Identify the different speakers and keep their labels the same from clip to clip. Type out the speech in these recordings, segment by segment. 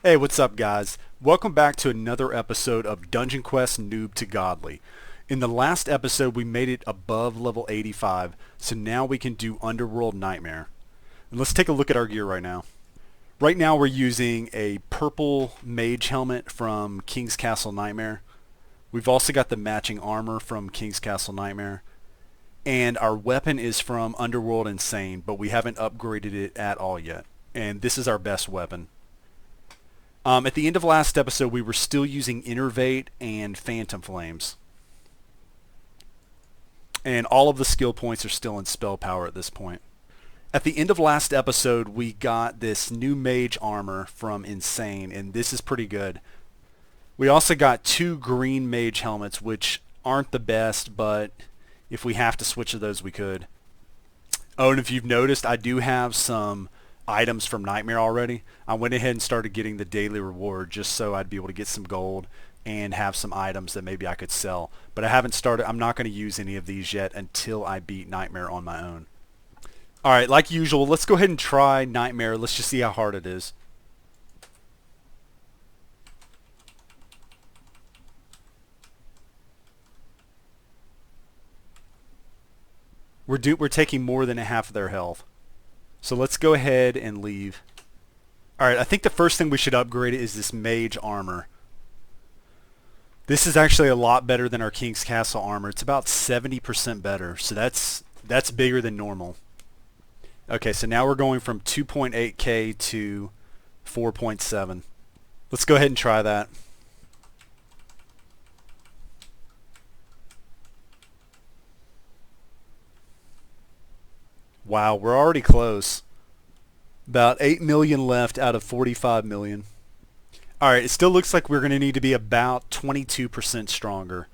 Speaker 1: Hey, what's up guys? Welcome back to another episode of Dungeon Quest Noob to Godly. In the last episode we made it above level 85, so now we can do Underworld Nightmare. And let's take a look at our gear right now. Right now we're using a purple mage helmet from King's Castle Nightmare. We've also got the matching armor from King's Castle Nightmare. And our weapon is from Underworld Insane, but we haven't upgraded it at all yet. And this is our best weapon. At the end of last episode, we were still using Innervate and Phantom Flames. And all of the skill points are still in spell power at this point. At the end of last episode, we got this new Mage Armor from Insane, and this is pretty good. We also got two green Mage helmets, which aren't the best, but if we have to switch to those, we could. Oh, and if you've noticed, I do have some items from Nightmare already. I went ahead and started getting the daily reward just so I'd be able to get some gold and have some items that maybe I could sell. But I haven't started. I'm not going to use any of these yet until I beat Nightmare on my own. Alright, like usual, let's go ahead and try Nightmare. Let's just see how hard it is. We're taking more than a half of their health. So let's go ahead and leave. Alright, I think the first thing we should upgrade is this Mage Armor. This is actually a lot better than our King's Castle armor. It's about 70% better, so that's bigger than normal. Okay, so now we're going from 2.8k to 4.7. Let's go ahead and try that. Wow, we're already close. About 8 million left out of 45 million. Alright, it still looks like we're going to need to be about 22% stronger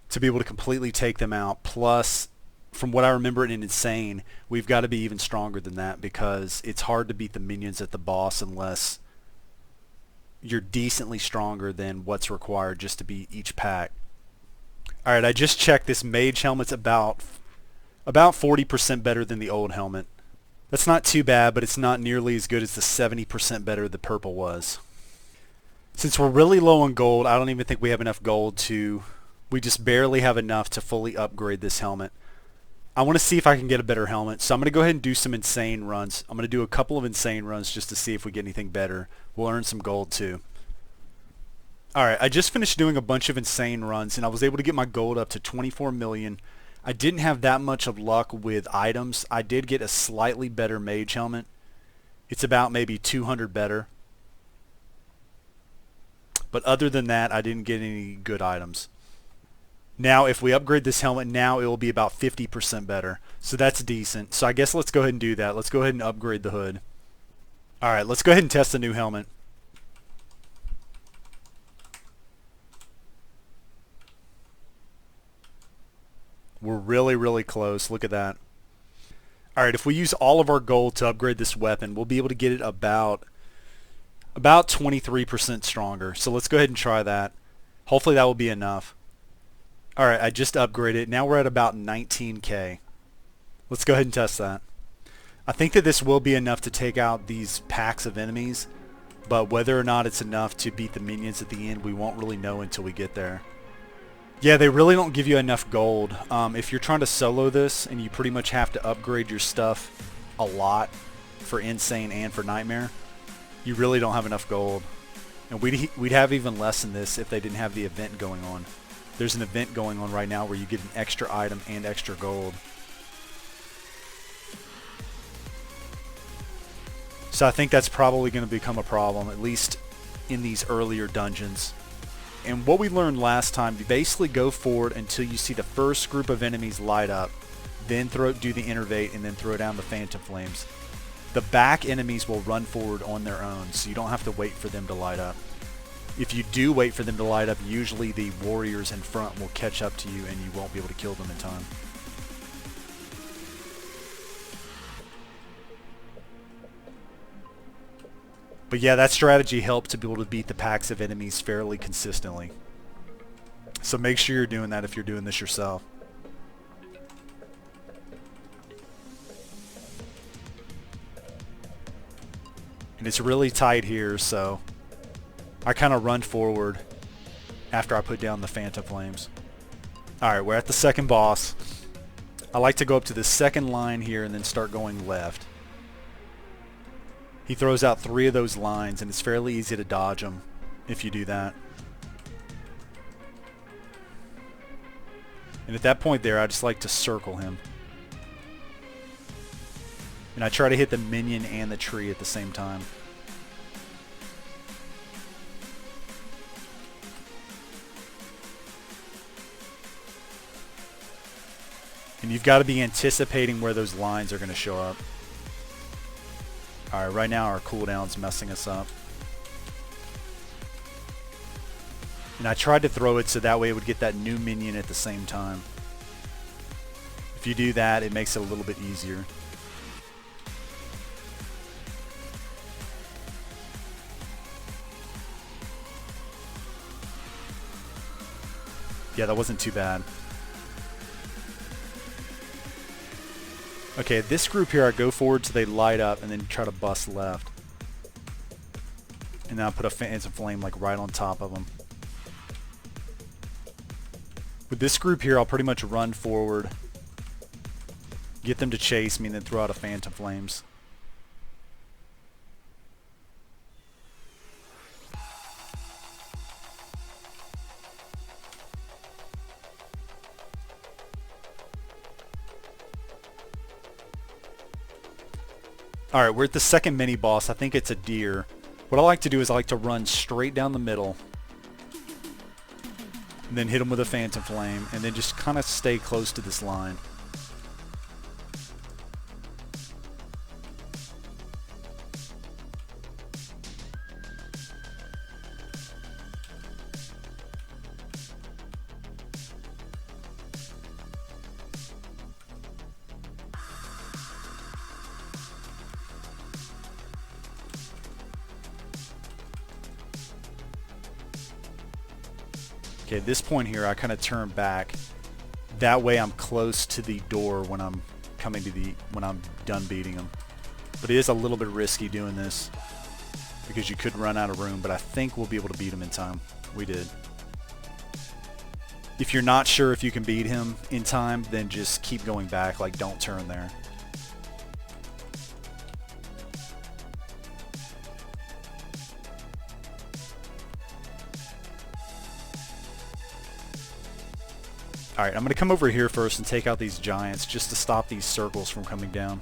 Speaker 1: to be able to completely take them out. Plus, from what I remember in Insane, we've got to be even stronger than that because it's hard to beat the minions at the boss unless you're decently stronger than what's required just to beat each pack. Alright, I just checked. This mage helmet's about 40% better than the old helmet. That's not too bad, but it's not nearly as good as the 70% better the purple was. Since we're really low on gold, I don't even think we have enough gold to... We just barely have enough to fully upgrade this helmet. I want to see if I can get a better helmet, so I'm going to go ahead and do some insane runs. I'm going to do a couple of insane runs just to see if we get anything better. We'll earn some gold too. Alright, I just finished doing a bunch of insane runs, and I was able to get my gold up to 24 million. I didn't have that much of luck with items. I did get a slightly better mage helmet. It's about maybe 200 better. But other than that, I didn't get any good items. Now, if we upgrade this helmet now, it will be about 50% better. So that's decent. So I guess let's go ahead and do that. Let's go ahead and upgrade the hood. Alright, let's go ahead and test the new helmet. We're really, really close. Look at that. Alright, if we use all of our gold to upgrade this weapon, we'll be able to get it about 23% stronger. So let's go ahead and try that. Hopefully that will be enough. Alright, I just upgraded it. Now we're at about 19k. Let's go ahead and test that. I think that this will be enough to take out these packs of enemies, but whether or not it's enough to beat the minions at the end, we won't really know until we get there. Yeah, they really don't give you enough gold. If you're trying to solo this and you pretty much have to upgrade your stuff a lot for Insane and for Nightmare, you really don't have enough gold. And we'd have even less than this if they didn't have the event going on. There's an event going on right now where you get an extra item and extra gold. So I think that's probably going to become a problem, at least in these earlier dungeons. And what we learned last time, you basically go forward until you see the first group of enemies light up, then do the Innervate, and then throw down the Phantom Flames. The back enemies will run forward on their own, so you don't have to wait for them to light up. If you do wait for them to light up, usually the warriors in front will catch up to you and you won't be able to kill them in time. But yeah, that strategy helped to be able to beat the packs of enemies fairly consistently. So make sure you're doing that if you're doing this yourself. And it's really tight here, so I kind of run forward after I put down the Phantom Flames. Alright, we're at the second boss. I like to go up to the second line here and then start going left. He throws out 3 of those lines, and it's fairly easy to dodge them if you do that. And at that point there, I just like to circle him. And I try to hit the minion and the tree at the same time. And you've got to be anticipating where those lines are going to show up. Alright, right now our cooldown's messing us up. And I tried to throw it so that way it would get that new minion at the same time. If you do that, it makes it a little bit easier. Yeah, that wasn't too bad. Okay, this group here, I go forward so they light up and then try to bust left. And then I'll put a Phantom Flame like right on top of them. With this group here, I'll pretty much run forward, get them to chase me, and then throw out a Phantom Flames. Alright, we're at the second mini-boss. I think it's a deer. What I like to do is I like to run straight down the middle, and then hit him with a Phantom Flame, and then just kind of stay close to this line. Okay, at this point here, I kind of turn back. That way I'm close to the door when I'm when I'm done beating him. But it is a little bit risky doing this because you could run out of room, but I think we'll be able to beat him in time. We did. If you're not sure if you can beat him in time, then just keep going back, like don't turn there. Alright, I'm going to come over here first and take out these giants just to stop these circles from coming down.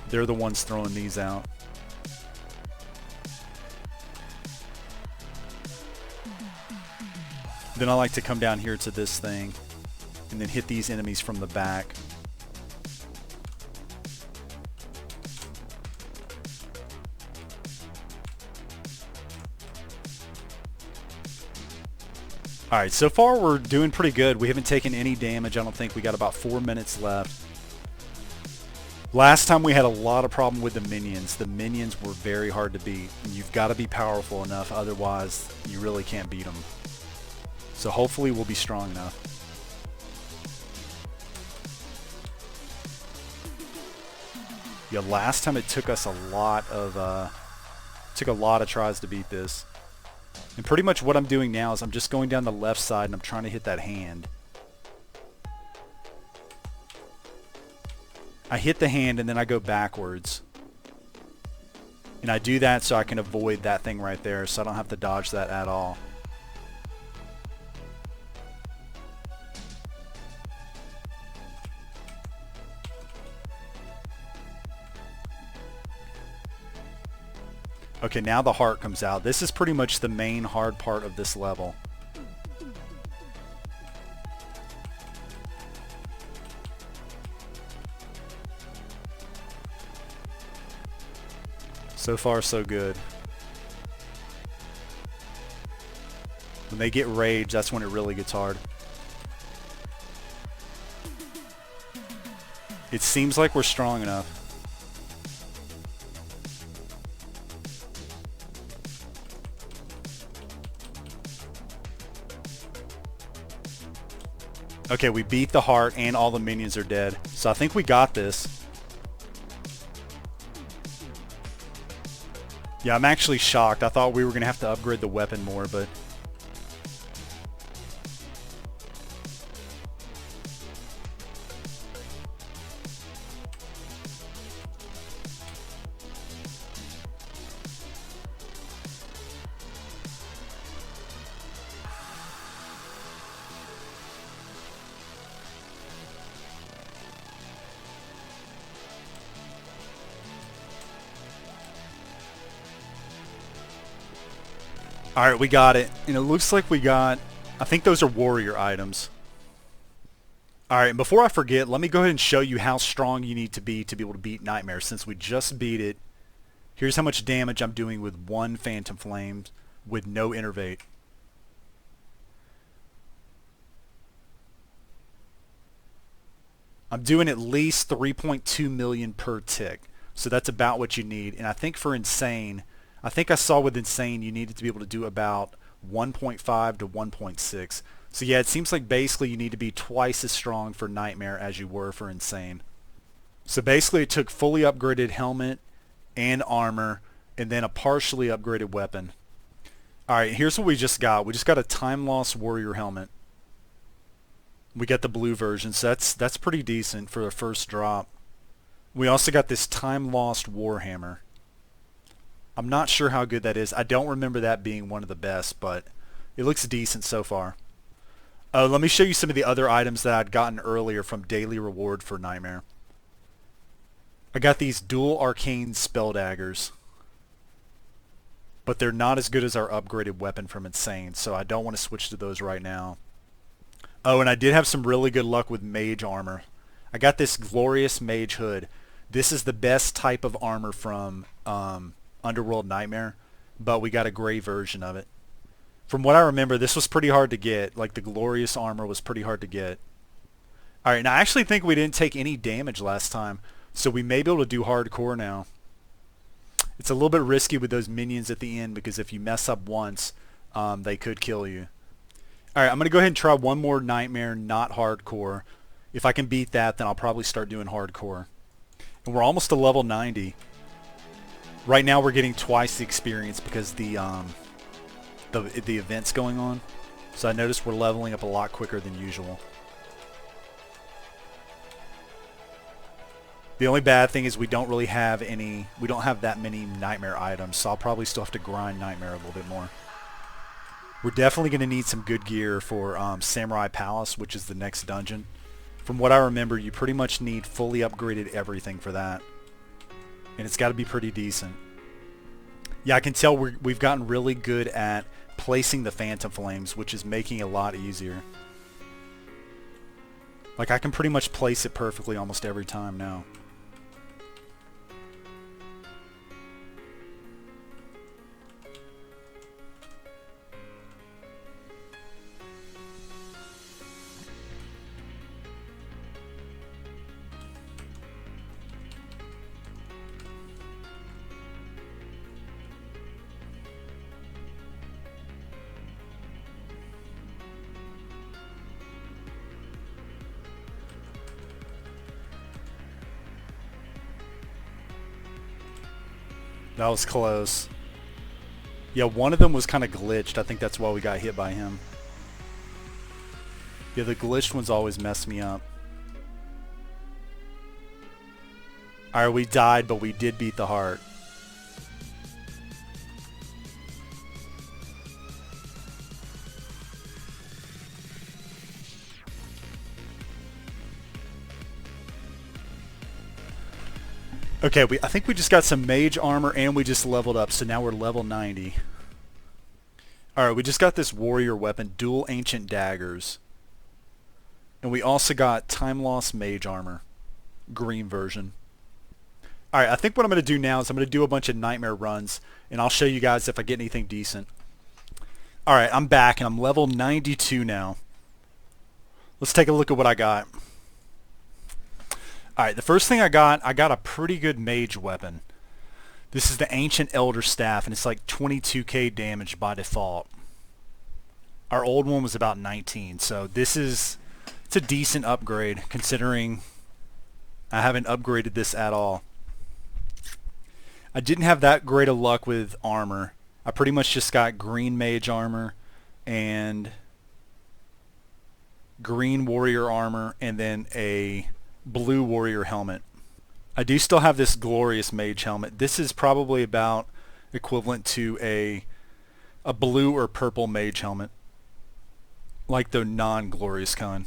Speaker 1: They're the ones throwing these out. Then I like to come down here to this thing and then hit these enemies from the back. Alright, so far we're doing pretty good. We haven't taken any damage, I don't think. We got about 4 minutes left. Last time we had a lot of problem with the minions. The minions were very hard to beat. And you've got to be powerful enough, otherwise you really can't beat them. So hopefully we'll be strong enough. Yeah, last time it took us a lot of tries to beat this. And pretty much what I'm doing now is I'm just going down the left side and I'm trying to hit that hand. I hit the hand and then I go backwards. And I do that so I can avoid that thing right there, so I don't have to dodge that at all. Okay, now the heart comes out. This is pretty much the main hard part of this level. So far, so good. When they get rage, that's when it really gets hard. It seems like we're strong enough. Okay, we beat the heart and all the minions are dead. So I think we got this. Yeah, I'm actually shocked. I thought we were going to have to upgrade the weapon more, but... Alright, we got it. And it looks like we got... I think those are warrior items. Alright, and before I forget, let me go ahead and show you how strong you need to be able to beat Nightmare. Since we just beat it, here's how much damage I'm doing with one Phantom Flame with no Innervate. I'm doing at least 3.2 million per tick. So that's about what you need. And I think for Insane... I think I saw with Insane you needed to be able to do about 1.5 to 1.6. So yeah, it seems like basically you need to be twice as strong for Nightmare as you were for Insane. So basically it took fully upgraded helmet and armor and then a partially upgraded weapon. Alright, here's what we just got. We just got a Time Lost Warrior helmet. We got the blue version, so that's pretty decent for the first drop. We also got this Time Lost Warhammer. I'm not sure how good that is. I don't remember that being one of the best, but it looks decent so far. Let me show you some of the other items that I'd gotten earlier from Daily Reward for Nightmare. I got these dual arcane spell daggers, but they're not as good as our upgraded weapon from Insane, so I don't want to switch to those right now. Oh, and I did have some really good luck with Mage Armor. I got this glorious Mage Hood. This is the best type of armor from Underworld Nightmare, but we got a gray version of it. From what I remember, this was pretty hard to get. Like, the glorious armor was pretty hard to get. Alright, now I actually think we didn't take any damage last time, so we may be able to do hardcore now. It's a little bit risky with those minions at the end, because if you mess up once, they could kill you. Alright, I'm going to go ahead and try one more Nightmare, not hardcore. If I can beat that, then I'll probably start doing hardcore. And we're almost to level 90. Right now we're getting twice the experience because the event's going on. So I noticed we're leveling up a lot quicker than usual. The only bad thing is we don't really have any, we don't have that many Nightmare items, so I'll probably still have to grind Nightmare a little bit more. We're definitely going to need some good gear for Samurai Palace, which is the next dungeon. From what I remember, you pretty much need fully upgraded everything for that. And it's got to be pretty decent. Yeah, I can tell we've gotten really good at placing the Phantom Flames, which is making it a lot easier. Like, I can pretty much place it perfectly almost every time now. That was close. Yeah, one of them was kind of glitched. I think that's why we got hit by him. Yeah, the glitched ones always mess me up. Alright, we died, but we did beat the heart. Okay, I think we just got some Mage Armor and we just leveled up, so now we're level 90. Alright, we just got this warrior weapon, dual ancient daggers. And we also got Time Lost Mage Armor, green version. Alright, I think what I'm going to do now is I'm going to do a bunch of Nightmare runs, and I'll show you guys if I get anything decent. Alright, I'm back, and I'm level 92 now. Let's take a look at what I got. Alright, the first thing I got a pretty good mage weapon. This is the Ancient Elder Staff, and it's like 22k damage by default. Our old one was about 19, so it's a decent upgrade considering I haven't upgraded this at all. I didn't have that great of luck with armor. I pretty much just got green mage armor and green warrior armor and then a blue warrior helmet. I do still have this glorious mage helmet. This is probably about equivalent to a blue or purple mage helmet, like the non-glorious kind.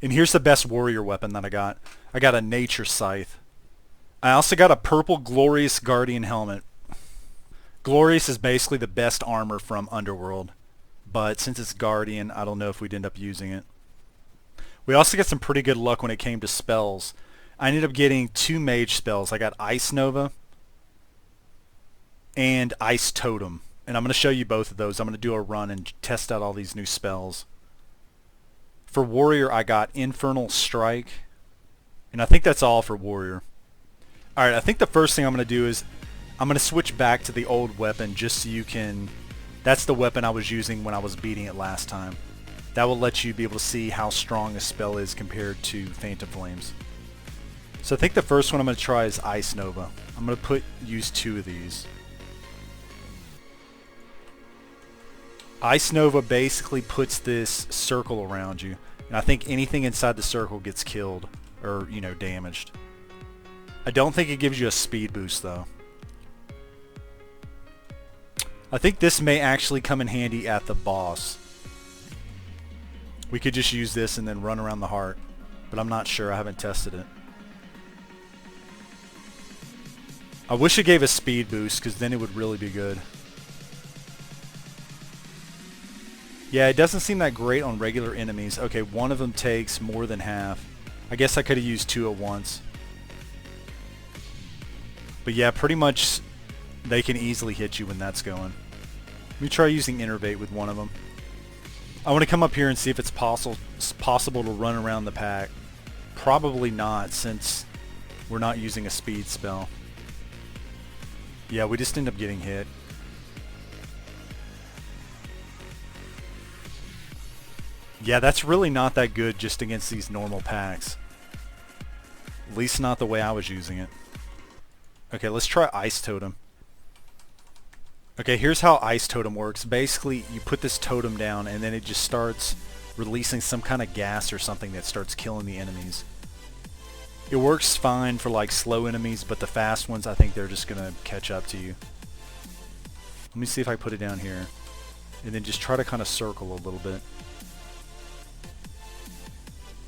Speaker 1: And here's the best warrior weapon that I got. I got a nature scythe. I also got a purple glorious guardian helmet. Glorious is basically the best armor from Underworld, but since it's guardian, I don't know if we'd end up using it. We also got some pretty good luck when it came to spells. I ended up getting 2 mage spells. I got Ice Nova and Ice Totem. And I'm going to show you both of those. I'm going to do a run and test out all these new spells. For Warrior, I got Infernal Strike. And I think that's all for Warrior. Alright, I think the first thing I'm going to do is I'm going to switch back to the old weapon just so you can... That's the weapon I was using when I was beating it last time. That will let you be able to see how strong a spell is compared to Phantom Flames. So I think the first one I'm going to try is Ice Nova. I'm going to use 2 of these. Ice Nova basically puts this circle around you, and I think anything inside the circle gets killed or, damaged. I don't think it gives you a speed boost though. I think this may actually come in handy at the boss. We could just use this and then run around the heart, but I'm not sure. I haven't tested it. I wish it gave a speed boost because then it would really be good. Yeah, it doesn't seem that great on regular enemies. Okay, one of them takes more than half. I guess I could have used 2 at once. But yeah, pretty much they can easily hit you when that's going. Let me try using Innervate with one of them. I want to come up here and see if it's possible to run around the pack. Probably not, since we're not using a speed spell. Yeah, we just end up getting hit. Yeah, that's really not that good just against these normal packs. At least not the way I was using it. Okay, let's try Ice Totem. Okay, here's how Ice Totem works. Basically, you put this totem down and then it just starts releasing some kind of gas or something that starts killing the enemies. It works fine for like slow enemies, but the fast ones, I think they're just going to catch up to you. Let me see if I put it down here. And then just try to kind of circle a little bit.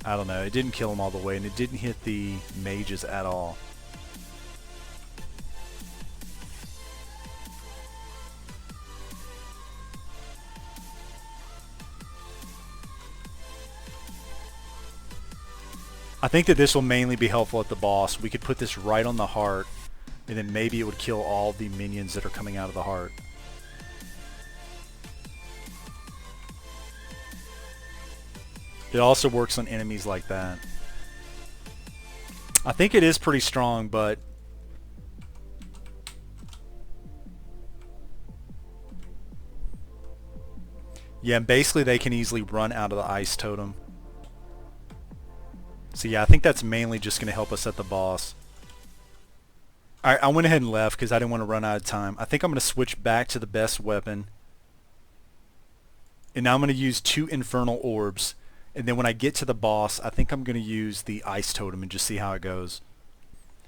Speaker 1: I don't know, it didn't kill them all the way, and it didn't hit the mages at all. I think that this will mainly be helpful at the boss. We could put this right on the heart, and then maybe it would kill all the minions that are coming out of the heart. It also works on enemies like that. I think it is pretty strong, but yeah, basically they can easily run out of the Ice Totem. So yeah, I think that's mainly just going to help us at the boss. Alright, I went ahead and left because I didn't want to run out of time. I think I'm going to switch back to the best weapon. And now I'm going to use 2 Infernal Orbs. And then when I get to the boss, I think I'm going to use the Ice Totem and just see how it goes.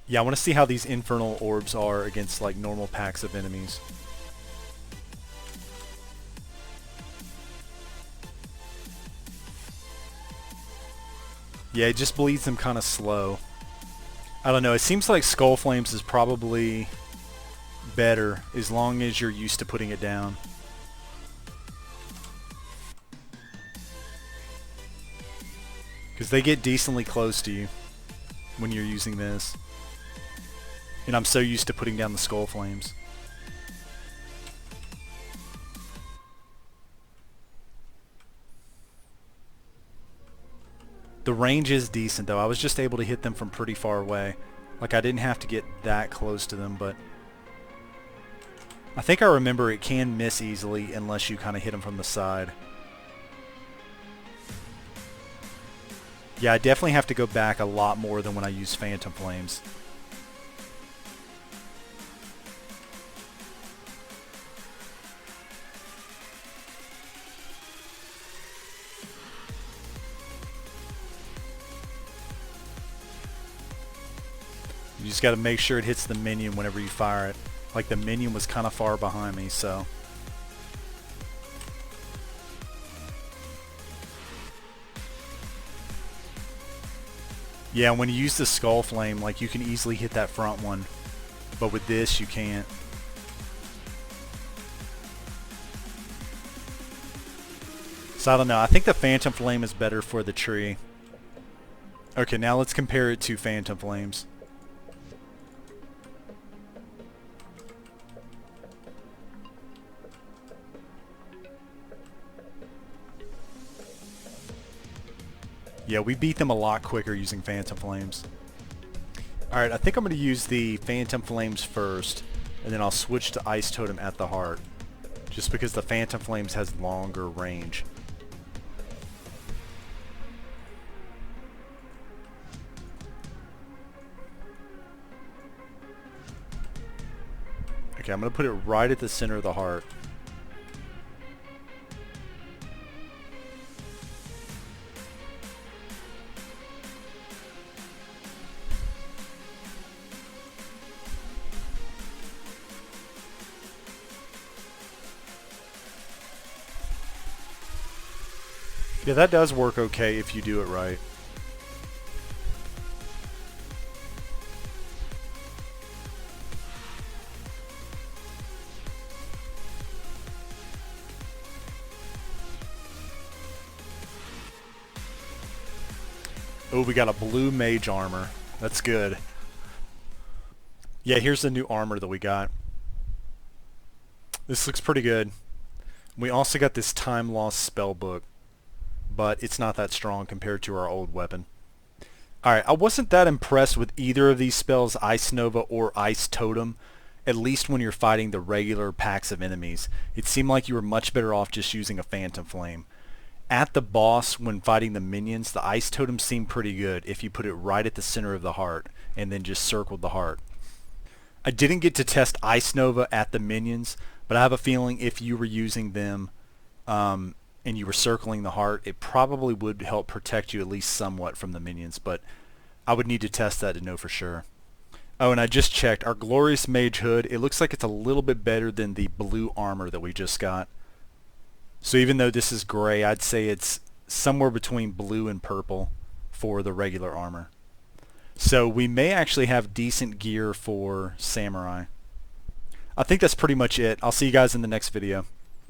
Speaker 1: Yeah, I want to see how these Infernal Orbs are against like normal packs of enemies. Yeah, it just bleeds them kind of slow. I don't know, it seems like Skull Flames is probably better as long as you're used to putting it down. Because they get decently close to you when you're using this. And I'm so used to putting down the Skull Flames. The range is decent though. I was just able to hit them from pretty far away. Like I didn't have to get that close to them, but I think I remember it can miss easily unless you kind of hit them from the side. Yeah, I definitely have to go back a lot more than when I use Phantom Flames. just got to make sure it hits the minion whenever you fire it. Like the minion was kind of far behind me, so. Yeah, when you use the Skull Flame, like you can easily hit that front one, but with this you can't. So I don't know, I think the Phantom Flame is better for the tree. Okay, now let's compare it to Phantom Flames. Yeah, we beat them a lot quicker using Phantom Flames. Alright, I think I'm going to use the Phantom Flames first, and then I'll switch to Ice Totem at the heart, just because the Phantom Flames has longer range. Okay, I'm going to put it right at the center of the heart. Yeah, that does work okay if you do it right. Oh, we got a blue Mage Armor. That's good. Yeah, here's the new armor that we got. This looks pretty good. We also got this Time Lost Spellbook, but it's not that strong compared to our old weapon. Alright, I wasn't that impressed with either of these spells, Ice Nova or Ice Totem, at least when you're fighting the regular packs of enemies. It seemed like you were much better off just using a Phantom Flame. At the boss, when fighting the minions, the Ice Totem seemed pretty good if you put it right at the center of the heart and then just circled the heart. I didn't get to test Ice Nova at the minions, but I have a feeling if you were using them and you were circling the heart, it probably would help protect you at least somewhat from the minions, but I would need to test that to know for sure. Oh, and I just checked. Our Glorious Mage Hood, it looks like it's a little bit better than the blue armor that we just got. So even though this is gray, I'd say it's somewhere between blue and purple for the regular armor. So we may actually have decent gear for Samurai. I think that's pretty much it. I'll see you guys in the next video.